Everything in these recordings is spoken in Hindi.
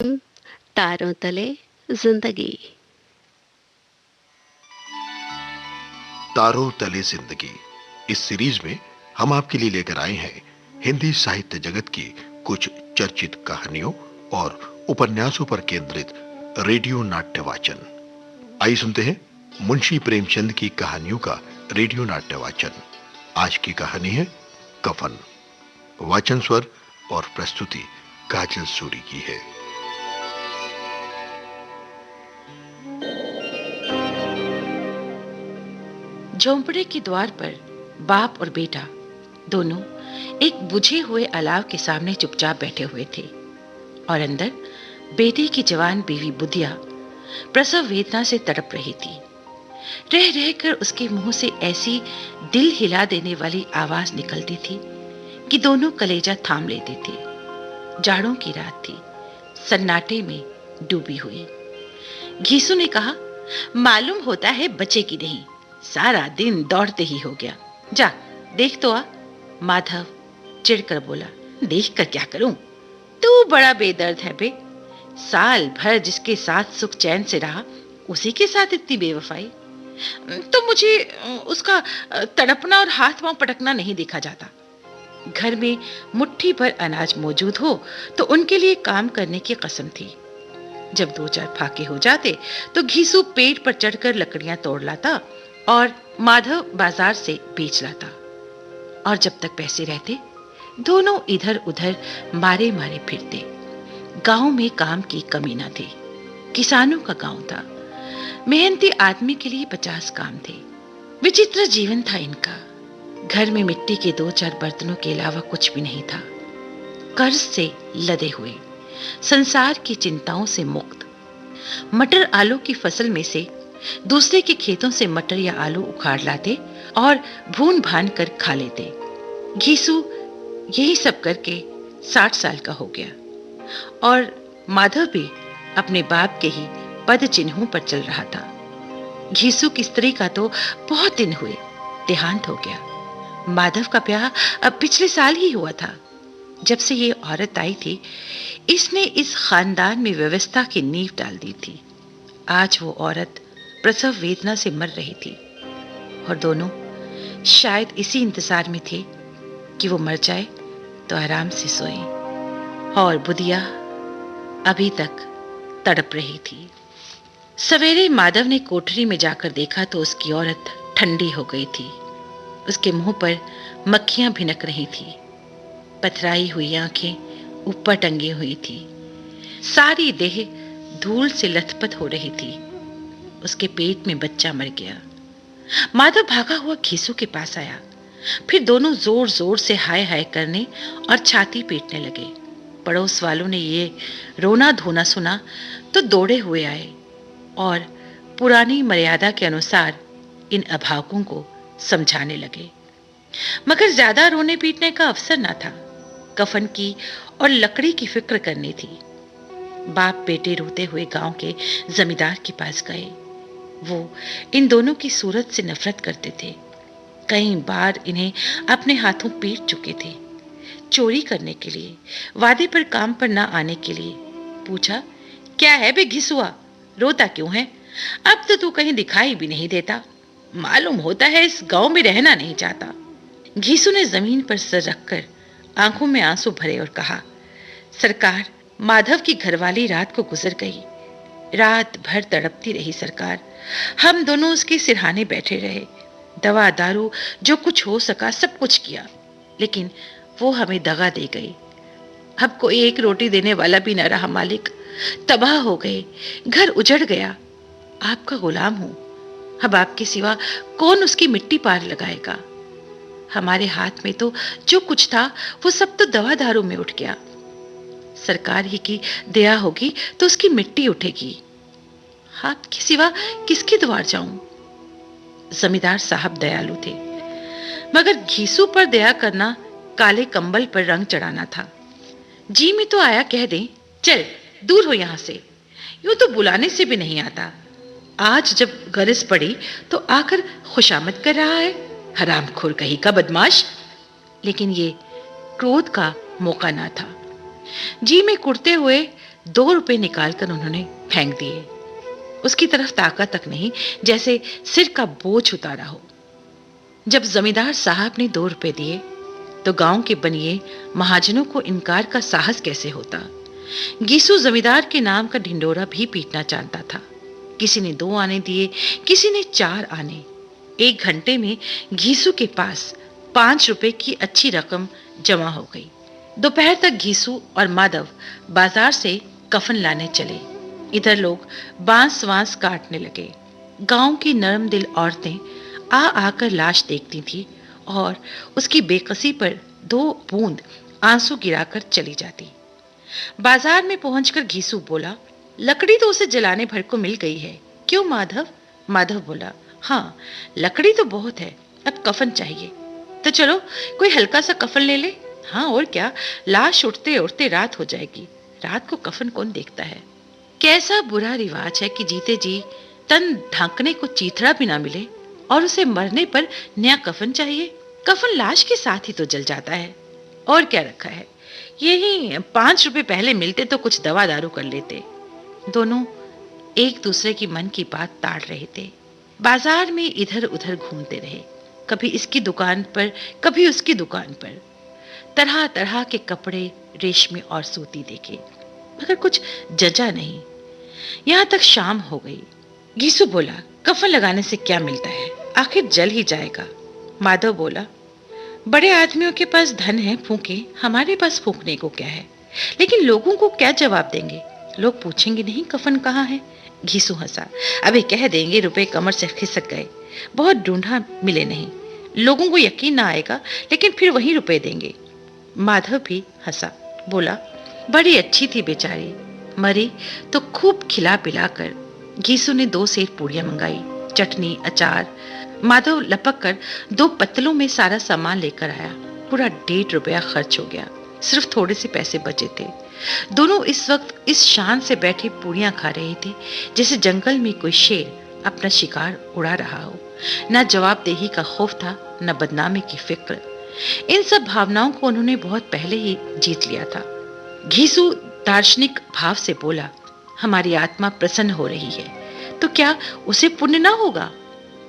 तारों तले जिंदगी। तारों तले जिंदगी इस सीरीज में हम आपके लिए लेकर आए हैं हिंदी साहित्य जगत की कुछ चर्चित कहानियों और उपन्यासों पर केंद्रित रेडियो नाट्य वाचन। आइए सुनते हैं मुंशी प्रेमचंद की कहानियों का रेडियो नाट्य वाचन। आज की कहानी है कफन। वाचन स्वर और प्रस्तुति काजल सूरी की है। झोंपड़े के द्वार पर बाप और बेटा दोनों एक बुझे हुए अलाव के सामने चुपचाप बैठे हुए थे और अंदर बेटे की जवान बीवी बुधिया प्रसव वेदना से तड़प रही थी। रह रहकर उसके मुंह से ऐसी दिल हिला देने वाली आवाज निकलती थी कि दोनों कलेजा थाम लेते थे। जाड़ों की रात थी, सन्नाटे में डूबी हुई। घीसू ने कहा, मालूम होता है बच्चे की नहीं, सारा दिन दौड़ते ही हो गया। जा देख तो आ। माधव चिढ़कर बोला, देख कर क्या करूं, तू बड़ा बेदर्द है बे। साल भर जिसके साथ सुख चैन से रहा, उसी के साथ इतनी बेवफाई। तो मुझे उसका तड़पना और हाथ पांव पटकना नहीं देखा जाता। घर में मुट्ठी भर अनाज मौजूद हो तो उनके लिए काम करने की कसम थी। जब दो चार फाके हो जाते तो घीसू पेड़ पर चढ़कर लकड़ियां तोड़ लाता और माधव बाजार से बेच लाता। और जब तक पैसे रहते दोनों इधर उधर मारे मारे फिरते। गांव में काम की कमी न थी, किसानों का गांव था। मेहनती आदमी के लिए 50 काम थे। विचित्र जीवन था इनका। घर में मिट्टी के दो चार बर्तनों के अलावा कुछ भी नहीं था। कर्ज से लदे हुए, संसार की चिंताओं से मुक्त, मटर आलू की फसल में से दूसरे के खेतों से मटर या आलू उखाड़ लाते और भून भान कर खा लेते। घीसू यही सब करके 60 साल का हो गया और माधव भी अपने बाप के ही पद चिन्हों पर चल रहा था। घीसू की स्त्री का तो बहुत दिन हुए देहांत हो गया। माधव का ब्याह अब पिछले साल ही हुआ था। जब से ये औरत आई थी, इसने इस खानदान में व्यवस्था की नींव डाल दी थी। आज वो औरत प्रसव वेदना से मर रही थी और दोनों शायद इसी इंतजार में थे कि वो मर जाए तो आराम से सोए। और बुधिया अभी तक तड़प रही थी। सवेरे माधव ने कोठरी में जाकर देखा तो उसकी औरत ठंडी हो गई थी। उसके मुंह पर मक्खियां भिनक रही थी। पथराई हुई आंखें ऊपर टंगी हुई थी। सारी देह धूल से लथपथ हो रही थी। उसके पेट में बच्चा मर गया। माधव भागा हुआ घीसू के पास आया। फिर दोनों जोर जोर से हाय हाय करने और छाती पीटने लगे। पड़ोस वालों ने ये रोना धोना सुना तो दौड़े हुए आए और पुरानी मर्यादा के अनुसार इन अभावकों को समझाने लगे। मगर ज्यादा रोने पीटने का अवसर ना था। कफन की और लकड़ी की फिक्र करनी थी। बाप बेटे रोते हुए गांव के जमींदार के पास गए। वो इन दोनों की सूरत से नफरत करते थे। कई बार इन्हें अपने हाथों पीट चुके थे। चोरी करने के लिए, वादे पर काम पर ना आने के लिए। पूछा, क्या है बे घिसुआ, रोता क्यों है? अब तो तू कहीं दिखाई भी नहीं देता। मालूम होता है इस गांव में रहना नहीं चाहता। घीसू ने जमीन पर सर रखकर आंखों में आंसू भरे और कहा, सरकार, माधव की घरवाली रात को गुजर गई। रात भर तड़पती रही सरकार। हम दोनों उसके सिरहाने बैठे रहे। दवा दारू जो कुछ हो सका सब कुछ किया, लेकिन वो हमें दगा दे गई। अब कोई एक रोटी देने वाला भी न रहा मालिक। तबाह हो गए, घर उजड़ गया। आपका गुलाम हूं। अब आपके सिवा कौन उसकी मिट्टी पार लगाएगा? हमारे हाथ में तो जो कुछ था वो सब तो दवा दारू में उठ गया। सरकार ही की दया होगी तो उसकी मिट्टी उठेगी। आपके सिवा किसके द्वार जाऊं? जमींदार साहब दयालु थे, मगर घीसू पर दया करना काले कंबल पर रंग चढ़ाना था। जी में तो आया कह दें, चल दूर हो यहां से। यूं तो बुलाने से भी नहीं आता। आज जब गरज पड़ी तो आकर खुशामद कर रहा है। हरामखोर कहीं का बदमाश। लेकिन ये क्रोध का मौका ना था। जी में कुड़ते हुए 2 रुपए निकालकर उन्होंने फेंक दिए। उसकी तरफ ताका तक नहीं, जैसे सिर का बोझ उतारा हो। जब जमींदार साहब ने 2 रुपए दिए तो गांव के बनिए महाजनों को इनकार का साहस कैसे होता। गीसू जमींदार के नाम का ढिंडोरा भी पीटना जानता था। किसी ने 2 आने दिए, किसी ने 4 आने। 1 घंटे में घीसू के पास 5 रुपए की अच्छी रकम जमा हो गई। दोपहर तक घीसू और माधव बाजार से कफन लाने चले। इधर लोग बांस वांस काटने लगे। गांव की नरम दिल औरतें आ आकर लाश देखती थी और उसकी बेकसी पर 2 बूंद आंसू गिराकर चली जाती। बाजार में पहुंचकर घीसू बोला, लकड़ी तो उसे जलाने भर को मिल गई है, क्यों माधव? माधव बोला, हाँ लकड़ी तो बहुत है, अब कफन चाहिए। तो चलो कोई हल्का सा कफन ले ले। हाँ और क्या, लाश उठते उठते रात हो जाएगी, रात को कफन कौन देखता है। कैसा बुरा रिवाज है कि जीते जी तन ढांकने को चीथड़ा भी ना मिले और उसे मरने पर नया कफन चाहिए। कफन लाश के साथ ही तो जल जाता है, और क्या रखा है। यही 5 रुपए पहले मिलते तो कुछ दवा दारू कर लेते। दोनों एक दूसरे की मन की बात ताड़ रहे थे। बाजार में इधर उधर घूमते रहे, कभी इसकी दुकान पर कभी उसकी दुकान पर। तरह तरह के कपड़े, रेशमी और सूती देखे, मगर कुछ जजा नहीं। यहां तक शाम हो गई। घीसू बोला, कफन लगाने से क्या मिलता है, आखिर जल ही जाएगा। माधव बोला, बड़े आदमियों के पास धन है, फूंके, हमारे पास फूंकने को क्या है। लेकिन लोगों को क्या जवाब देंगे, लोग पूछेंगे नहीं कफन कहाँ है। घीसू हंसा, अबे कह देंगे रुपए कमर से खिसक गए, बहुत ढूंढा मिले नहीं। लोगों को यकीन ना आएगा, लेकिन फिर वही रुपए देंगे। माधव भी हंसा, बोला, बड़ी अच्छी थी बेचारी, मरी तो खूब खिला पिलाकर। घीसू ने 2 सेर पूड़ियां मंगाई, चटनी, अचार। माधव लपक कर 2 पत्तलों में सारा सामान लेकर आया। पूरा 1.5 रुपया खर्च हो गया, सिर्फ थोड़े से पैसे बचे थे। दोनों इस वक्त इस शान से बैठे पूड़ियां खा रहे थे जैसे जंगल में कोई शेर अपना शिकार उड़ा रहा हो। न जवाबदेही का खौफ था, न बदनामी की फिक्र। इन सब भावनाओं को उन्होंने बहुत पहले ही जीत लिया था। घीसू दार्शनिक भाव से बोला, हमारी आत्मा प्रसन्न हो रही है तो क्या उसे पुण्य ना होगा?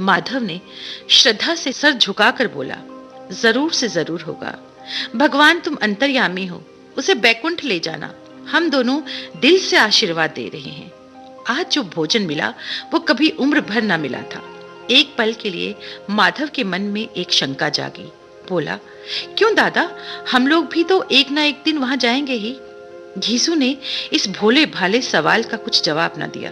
माधव ने श्रद्धा से सर झुकाकर बोला, जरूर से जरूर होगा। भगवान तुम अंतर्यामी हो, उसे बैकुंठ ले जाना। हम दोनों दिल से आशीर्वाद दे रहे हैं। आज जो भोजन मिला वो कभी उम्र भर ना मिला था। एक पल के लिए माधव के मन में एक शंका जागी। बोला, क्यों दादा, हम लोग भी तो एक ना एक दिन वहां जाएंगे ही। घीसू ने इस भोले भाले सवाल का कुछ जवाब ना दिया,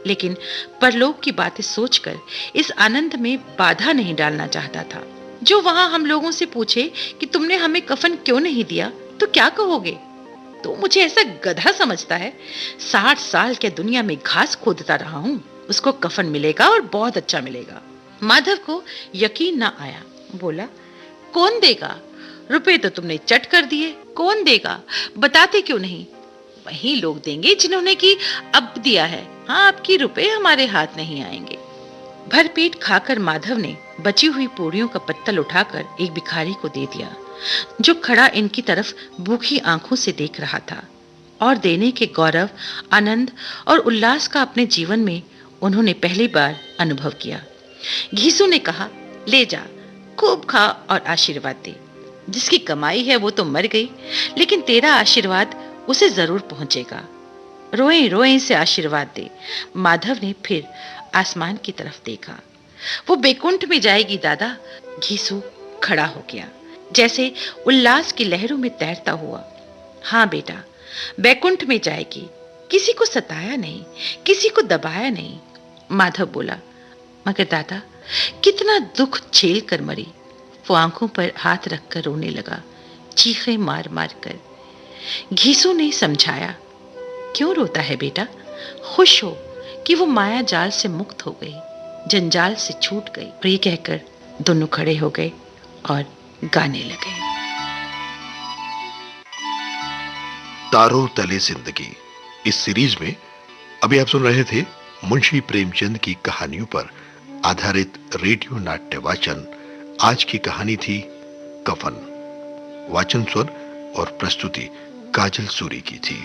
लेकिन परलोक की बातें सोचकर इस आनंद में बाधा नहीं डालना चाहता था। जो वहां हम लोगों से पूछे कि तुमने हमें कफन क्यों नहीं दिया, तो क्या कहोगे? तो मुझे ऐसा गधा समझता है। 60 साल के दुनिया में घास खोदता रहा हूं, उसको कफन मिलेगा और बहुत अच्छा मिलेगा। माधव को यकीन ना आया, बोला, कौन देगा? रुपए तो तुमने चट कर दिए, कौन देगा? बताते क्यों नहीं? वही लोग देंगे जिन्होंने कि अब दिया है। हाँ, आपकी रुपए हमारे हाथ नहीं आएंगे। भरपेट खाकर माधव ने बची हुई पूड़ियों का पत्तल उठाकर एक भिखारी को दे दिया, जो खड़ा इनकी तरफ भूखी आंखों से देख रहा था। और देने के गौरव, आनंद और उल्लास का अपने जीवन में उन्होंने पहली बार अनुभव किया। घीसू ने कहा, ले जा, खूब खा और आशीर्वाद दे। जिसकी कमाई है वो तो मर गई, लेकिन तेरा आशीर्वाद उसे जरूर पहुंचेगा। रोए रोए से आशीर्वाद दे। माधव ने फिर आसमान की तरफ देखा। वो बैकुंठ में जाएगी दादा। घीसू खड़ा हो गया, जैसे उल्लास की लहरों में तैरता हुआ। हाँ बेटा, बैकुंठ में जाएगी। किसी को सताया नहीं, किसी को दबाया नहीं। माधव बोला, मगर दादा, कितना दुख झेल कर मरी। वो आंखों पर हाथ रखकर रोने लगा, चीखें मार मार कर। घीसू ने समझाया, क्यों रोता है बेटा? खुश हो कि वो माया जाल से मुक्त हो गई, जंजाल से छूट गई। और ये कहकर दोनों खड़े हो गए और गाने लगे। तारों तले जिंदगी इस सीरीज में अभी आप सुन रहे थे मुंशी प्रेमचंद की कहानियों पर आधारित रेडियो नाट्य वाचन। आज की कहानी थी कफन। वाचन स्वर और प्रस्तुति काजल सूरी की थी।